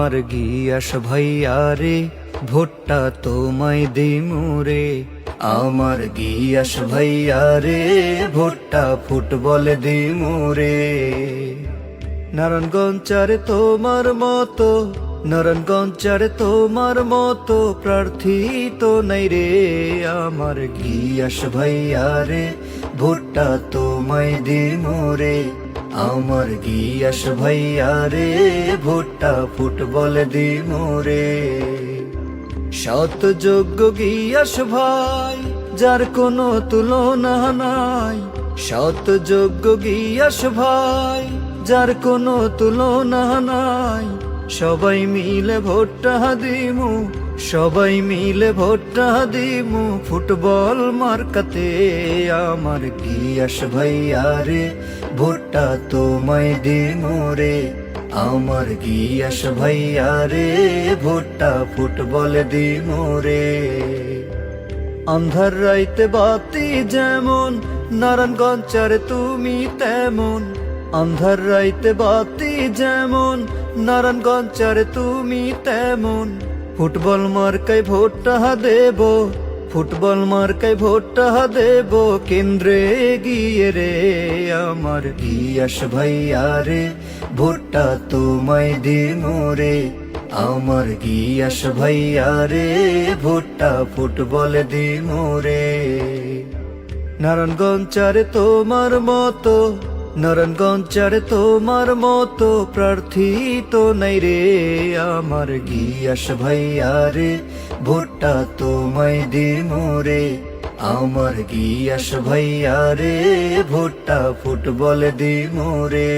আমার গিয়াস ভাইয়া রে ভোটটা তোমায় দিমুরে। আমার গিয়াস ভাইয়া রে ভোটটা ফুটবল দিমুরে। নারায়ণগঞ্জে তোমার মতো, নারায়ণগঞ্জে তোমার মতো প্রার্থী তো নাই রে। আমার গিয়াস ভাইয়া রে ভোটটা তোমায় দিমুরে। আমার গিয়াস ভাইয়া রে ভোটটা ফুটবল দিমুরে। সৎ যোগ্য গিয়াস ভাই যার কোনো তুলনা নাই। সৎ যোগ্য গিয়াস ভাই যার কোনো তুলনা নাই। সবাই মিলে ভোটটা দিমু, সবাই মিলে ভোটটা দিমু ফুটবল মার্কাতে। আমার গিয়াস ভাইয়া রে ভোটটা তোমায় দিমুরে। আমার গিয়াস ভাইয়া রে ভোটটা ফুটবল দিমুরে। আন্ধার রাইতে বাতি যেমন নারায়ণগঞ্জে তুমি তেমন। আন্ধার রাইতে বাতি যেমন নারায়ণগঞ্জে তুমি তেমন। ফুটবল মার্কায় ভোটটা দেব, ফুটবল মার্কায় ভোটটা দেব কেন্দ্রে গিয়ে রে। আমার গিয়াস ভাইয়া রে ভোটটা তোমায় দিমুরে। আমার গিয়াস ভাইয়া রে ভোটটা ফুটবল দিমুরে। নারায়ণগঞ্জে তোমার মতো, নারায়ণগঞ্জে তোমার মতো প্রার্থী তো নাই রে। আমার গিয়াস ভাইয়া রে ভোটটা তোমায় দিমুরে। আমার গিয়াস ভাইয়া রে ভোটটা ফুটবল দিমুরে।